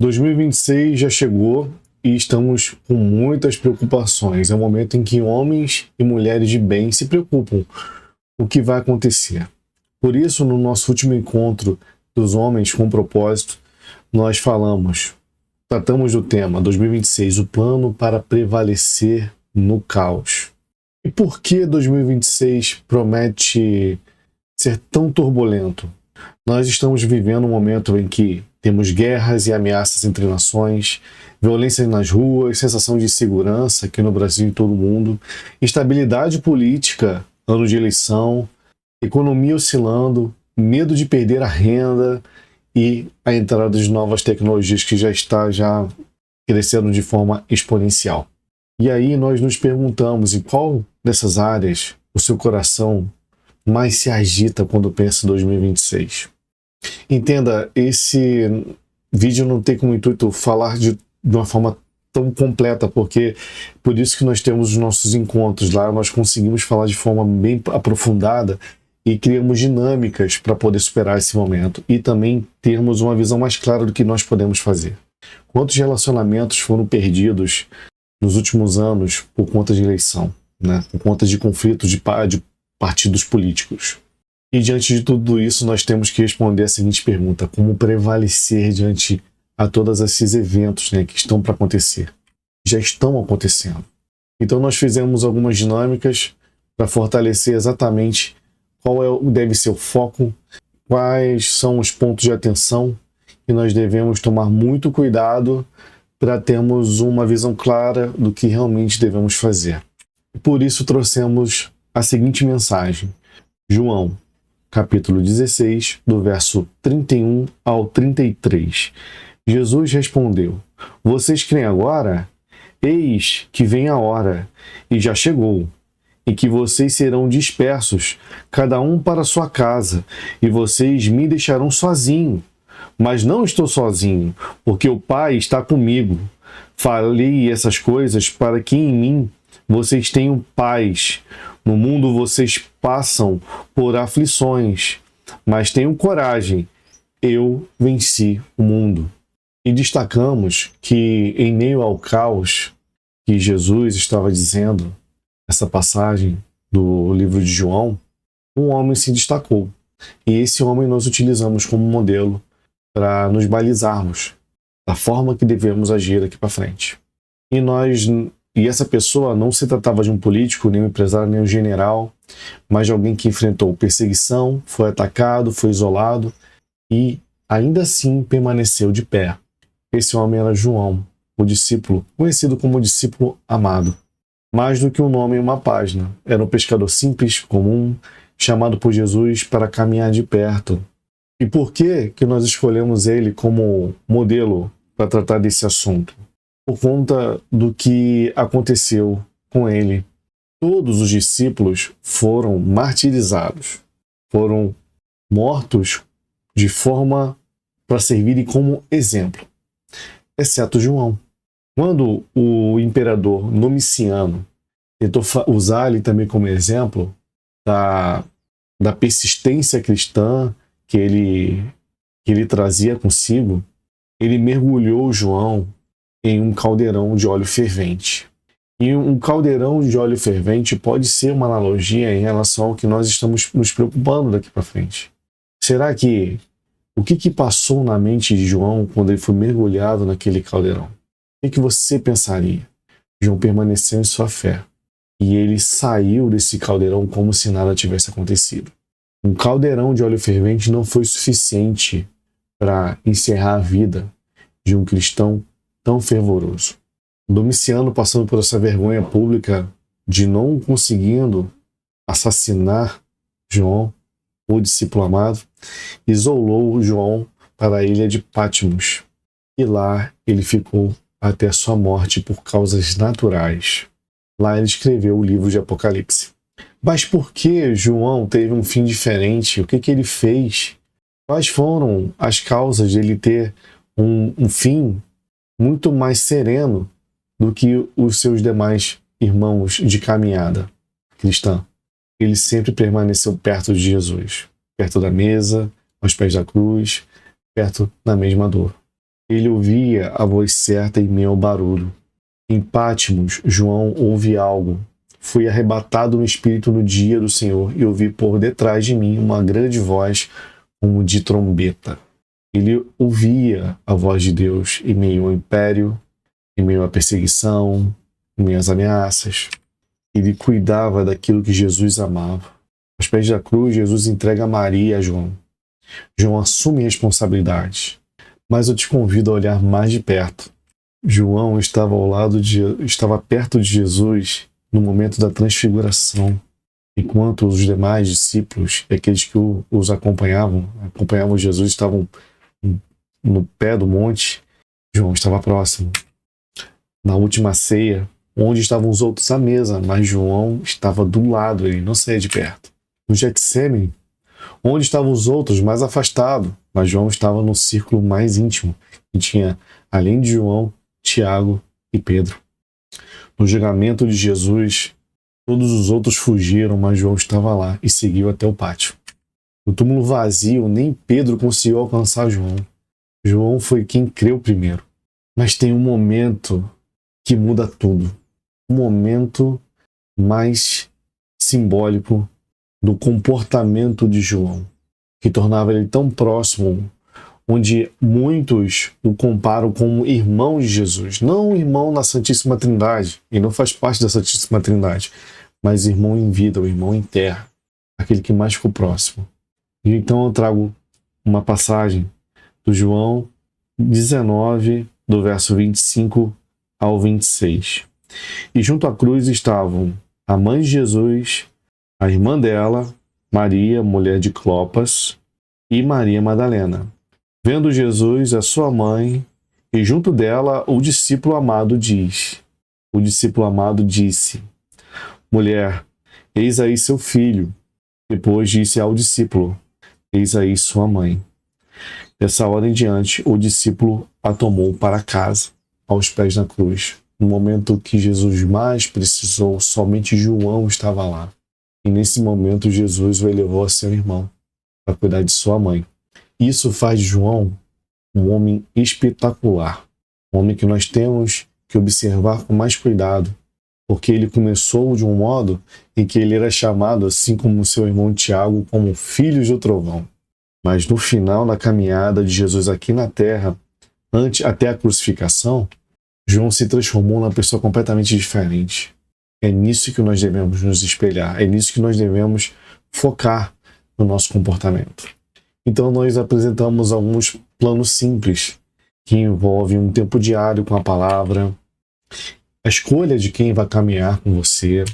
2026 já chegou e estamos com muitas preocupações. É um momento em que homens e mulheres de bem se preocupam com o que vai acontecer. Por isso, no nosso último encontro dos homens com propósito, nós tratamos do tema 2026, o plano para prevalecer no caos. E por que 2026 promete ser tão turbulento? Nós estamos vivendo um momento em que temos guerras e ameaças entre nações, violência nas ruas, sensação de insegurança aqui no Brasil e em todo o mundo, instabilidade política, ano de eleição, economia oscilando, medo de perder a renda e a entrada de novas tecnologias que já está crescendo de forma exponencial. E aí nós nos perguntamos em qual dessas áreas o seu coração mais se agita quando pensa em 2026. Entenda, esse vídeo não tem como intuito falar de uma forma tão completa, porque por isso que nós temos os nossos encontros lá, nós conseguimos falar de forma bem aprofundada e criamos dinâmicas para poder superar esse momento e também termos uma visão mais clara do que nós podemos fazer. Quantos relacionamentos foram perdidos nos últimos anos por conta de eleição, né? Por conta de conflitos de partidos políticos? E diante de tudo isso, nós temos que responder a seguinte pergunta: como prevalecer diante a todos esses eventos, né, que estão para acontecer? Já estão acontecendo. Então nós fizemos algumas dinâmicas para fortalecer exatamente qual deve ser o foco, quais são os pontos de atenção que nós devemos tomar muito cuidado para termos uma visão clara do que realmente devemos fazer. Por isso trouxemos a seguinte mensagem: João, capítulo 16, do verso 31 ao 33. Jesus respondeu: vocês creem agora? Eis que vem a hora, e já chegou, em que vocês serão dispersos, cada um para sua casa, e vocês me deixarão sozinho. Mas não estou sozinho, porque o Pai está comigo. Falei essas coisas para que em mim vocês tenham paz. No mundo vocês passam por aflições, mas tenham coragem, eu venci o mundo. E destacamos que em meio ao caos que Jesus estava dizendo, essa passagem do livro de João, um homem se destacou. E esse homem nós utilizamos como modelo para nos balizarmos da forma que devemos agir daqui para frente. E essa pessoa não se tratava de um político, nem um empresário, nem um general, mas de alguém que enfrentou perseguição, foi atacado, foi isolado e ainda assim permaneceu de pé. Esse homem era João, o discípulo, conhecido como o discípulo amado. Mais do que um nome em uma página, era um pescador simples, comum, chamado por Jesus para caminhar de perto. E por que nós escolhemos ele como modelo para tratar desse assunto? Por conta do que aconteceu com ele. Todos os discípulos foram martirizados, foram mortos de forma para servirem como exemplo, exceto João. Quando o imperador Domiciano tentou usar ele também como exemplo da persistência cristã que ele trazia consigo, ele mergulhou João em um caldeirão de óleo fervente. E um caldeirão de óleo fervente pode ser uma analogia em relação ao que nós estamos nos preocupando daqui para frente. Será que o que passou na mente de João quando ele foi mergulhado naquele caldeirão? O que você pensaria? João permaneceu em sua fé e ele saiu desse caldeirão como se nada tivesse acontecido. Um caldeirão de óleo fervente não foi suficiente para encerrar a vida de um cristão tão fervoroso. Domiciano, passando por essa vergonha pública de não conseguindo assassinar João, o discípulo amado, isolou João para a ilha de Patmos. E lá ele ficou até a sua morte por causas naturais. Lá ele escreveu o livro de Apocalipse. Mas por que João teve um fim diferente? O que ele fez? Quais foram as causas de ele ter um fim muito mais sereno do que os seus demais irmãos de caminhada cristã? Ele sempre permaneceu perto de Jesus, perto da mesa, aos pés da cruz, perto da mesma dor. Ele ouvia a voz certa em meio ao barulho. Em Pátimos, João ouve algo. Fui arrebatado no espírito no dia do Senhor e ouvi por detrás de mim uma grande voz como de trombeta. Ele ouvia a voz de Deus em meio ao império, em meio à perseguição, em meio às ameaças. Ele cuidava daquilo que Jesus amava. Aos pés da cruz, Jesus entrega Maria e a João. João assume responsabilidade. Mas eu te convido a olhar mais de perto. João estava perto de Jesus no momento da transfiguração, enquanto os demais discípulos, aqueles que os acompanhavam Jesus, estavam no pé do monte. João estava próximo. Na última ceia, onde estavam os outros à mesa, mas João estava do lado, ele não saía de perto. No Getsêmani, onde estavam os outros mais afastados, mas João estava no círculo mais íntimo, e tinha, além de João, Tiago e Pedro. No julgamento de Jesus, todos os outros fugiram, mas João estava lá e seguiu até o pátio. No túmulo vazio, nem Pedro conseguiu alcançar João. João foi quem creu primeiro. Mas tem um momento que muda tudo. Um momento mais simbólico do comportamento de João, que tornava ele tão próximo, onde muitos o comparam como irmão de Jesus. Não irmão na Santíssima Trindade, e não faz parte da Santíssima Trindade, mas irmão em vida, o irmão em terra, aquele que mais ficou próximo. E então eu trago uma passagem do João 19, do verso 25 ao 26. E junto à cruz estavam a mãe de Jesus, a irmã dela, Maria, mulher de Clopas, e Maria Madalena. Vendo Jesus, a sua mãe, e junto dela o discípulo amado disse: Mulher, eis aí seu filho. Depois disse ao discípulo: Eis aí sua mãe. Dessa hora em diante, o discípulo a tomou para casa, aos pés da cruz. No momento que Jesus mais precisou, somente João estava lá. E nesse momento, Jesus o elevou a seu irmão, para cuidar de sua mãe. Isso faz de João um homem espetacular. Um homem que nós temos que observar com mais cuidado, porque ele começou de um modo em que ele era chamado, assim como seu irmão Tiago, como filho do trovão. Mas no final, na caminhada de Jesus aqui na terra, até a crucificação, João se transformou numa pessoa completamente diferente. É nisso que nós devemos nos espelhar, é nisso que nós devemos focar no nosso comportamento. Então nós apresentamos alguns planos simples, que envolvem um tempo diário com a palavra, a escolha de quem vai caminhar com você,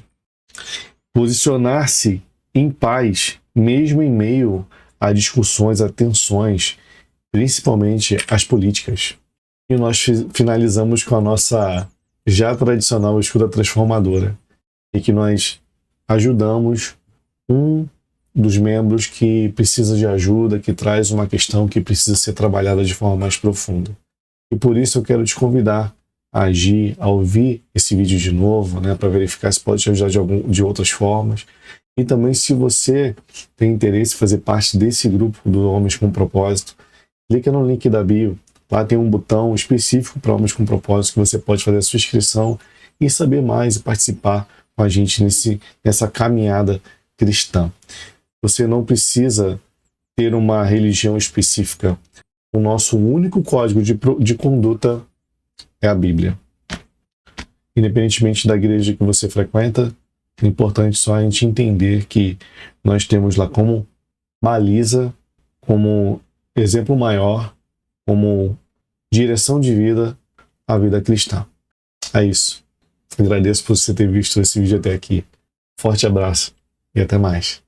posicionar-se em paz, mesmo em meio a discussões, a tensões, principalmente as políticas. E nós finalizamos com a nossa já tradicional escuta transformadora, em que nós ajudamos um dos membros que precisa de ajuda, que traz uma questão que precisa ser trabalhada de forma mais profunda. E por isso eu quero te convidar a agir, a ouvir esse vídeo de novo, para verificar se pode te ajudar de outras formas. E também, se você tem interesse em fazer parte desse grupo do Homens com Propósito, clica no link da bio. Lá tem um botão específico para Homens com Propósito que você pode fazer a sua inscrição e saber mais e participar com a gente nessa caminhada cristã. Você não precisa ter uma religião específica. O nosso único código de conduta é a Bíblia. Independentemente da igreja que você frequenta, é importante só a gente entender que nós temos lá como baliza, como exemplo maior, como direção de vida, a vida cristã. É isso. Agradeço por você ter visto esse vídeo até aqui. Forte abraço e até mais.